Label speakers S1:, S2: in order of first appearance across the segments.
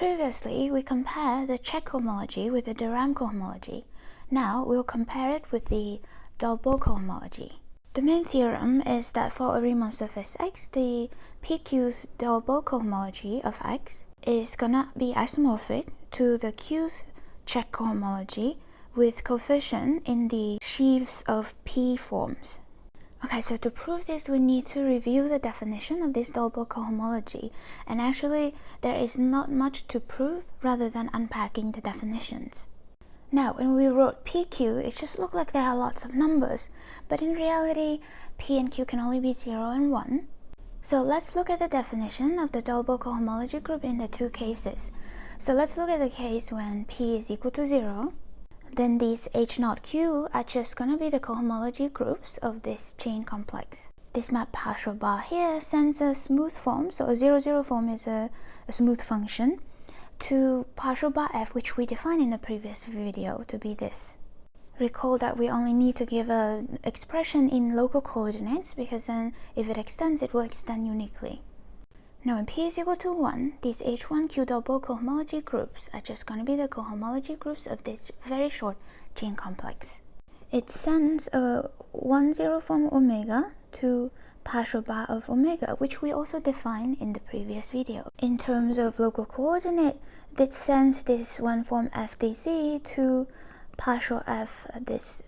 S1: Previously, we compared the Cech cohomology with the de Rham cohomology. Now, we'll compare it with the Dolbeault cohomology. The main theorem is that for a Riemann surface X, the PQ's Dolbeault cohomology of X is gonna be isomorphic to the Q's Cech cohomology with coefficient in the sheaves of P forms. Okay, so to prove this, we need to review the definition of this Dolbeault cohomology, and actually there is not much to prove rather than unpacking the definitions. Now, when we wrote PQ, it just looked like there are lots of numbers, but in reality, P and Q can only be 0 and 1. So let's look at the definition of the Dolbeault cohomology group in the two cases. So let's look at the case when P is equal to 0. Then these H0 Q are just gonna be the cohomology groups of this chain complex. This map partial bar here sends a smooth form, so a 0,0 form is a smooth function, to partial bar F, which we defined in the previous video to be this. Recall that we only need to give an expression in local coordinates, because then if it extends, it will extend uniquely. Now when P is equal to 1, these H1Q Dolbeault cohomology groups are just going to be the cohomology groups of this very short chain complex. It sends a 1,0 form omega to partial bar of omega, which we also defined in the previous video. In terms of local coordinate, it sends this one form f dz to partial f this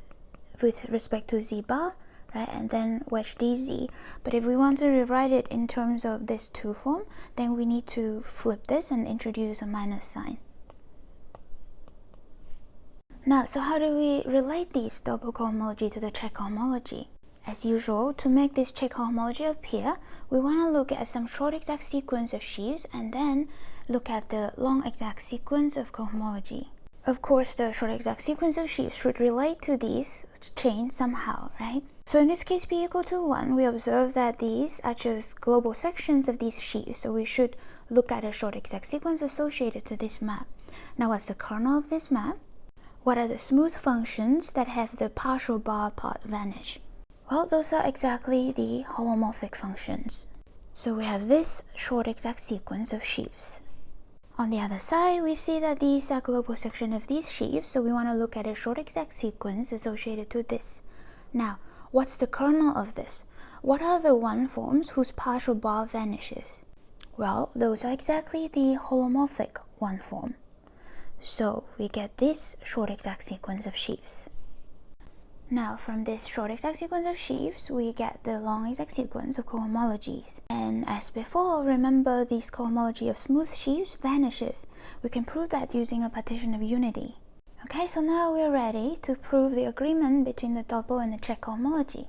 S1: with respect to z bar, right, and then wedge dz. But if we want to rewrite it in terms of this 2 form, then we need to flip this and introduce a minus sign. Now, so how do we relate these Dolbeault cohomology to the Cech cohomology? As usual, to make this Cech cohomology appear, we want to look at some short exact sequence of sheaves and then look at the long exact sequence of cohomology. Of course, the short exact sequence of sheaves should relate to these chains somehow, right? So in this case, P equal to 1, we observe that these are just global sections of these sheaves, so we should look at a short exact sequence associated to this map. Now, what's the kernel of this map? What are the smooth functions that have the partial bar part vanish? Well, those are exactly the holomorphic functions. So we have this short exact sequence of sheaves. On the other side, we see that these are global sections of these sheaves, so we want to look at a short exact sequence associated to this. Now, what's the kernel of this? What are the one forms whose partial bar vanishes? Well, those are exactly the holomorphic one form. So we get this short exact sequence of sheaves. Now, from this short exact sequence of sheaves, we get the long exact sequence of cohomologies. And as before, remember this cohomology of smooth sheaves vanishes. We can prove that using a partition of unity. Okay, so now we're ready to prove the agreement between the Dolbeault and the Cech cohomology.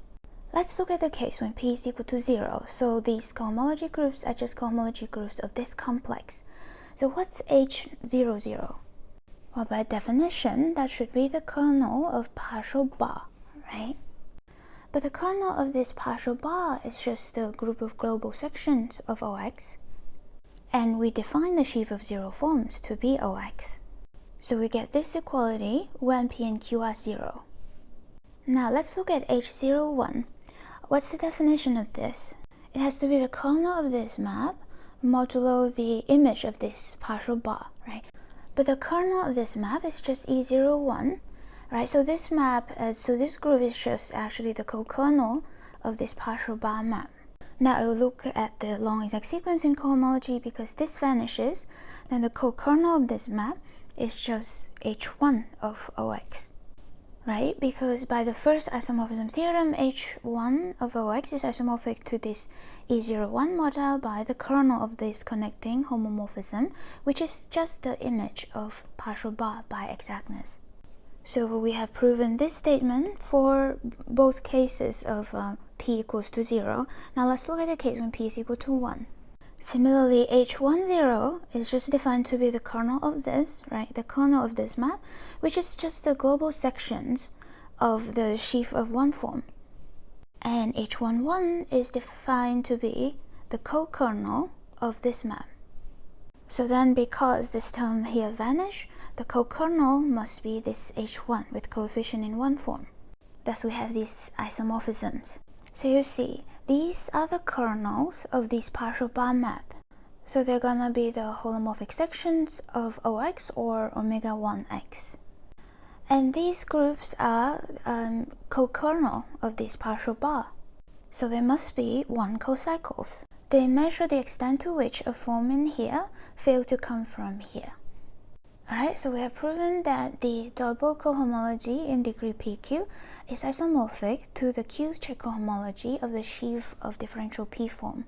S1: Let's look at the case when P is equal to 0. So these cohomology groups are just cohomology groups of this complex. So what's H00? Well, by definition, that should be the kernel of partial bar, right? But the kernel of this partial bar is just a group of global sections of OX, and we define the sheaf of 0 forms to be OX. So we get this equality when P and Q are 0. Now let's look at H01. What's the definition of this? It has to be the kernel of this map modulo the image of this partial bar, right? But the kernel of this map is just E01, right? So this map, so this group is just actually the co-kernel of this partial bar map. Now I will look at the long exact sequence in cohomology. Because this vanishes, then the co-kernel of this map is just H1 of OX, right? Because by the first isomorphism theorem, H1 of OX is isomorphic to this E01 model by the kernel of this connecting homomorphism, which is just the image of partial bar by exactness. So we have proven this statement for both cases of P equals to 0. Now let's look at the case when P is equal to 1. Similarly, H10 is just defined to be the kernel of this, right? The kernel of this map, which is just the global sections of the sheaf of one form. And H11 is defined to be the co-kernel of this map. So then, because this term here vanished, the co-kernel must be this H1 with coefficient in one form. Thus we have these isomorphisms. So you see, these are the kernels of this partial bar map. So they're gonna be the holomorphic sections of OX or omega 1X. And these groups are co-kernel of this partial bar. So there must be 1 cocycles. They measure the extent to which a formin here failed to come from here. Alright, so we have proven that the Dolbeault cohomology in degree PQ is isomorphic to the Q-Cech cohomology of the sheaf of differential P form.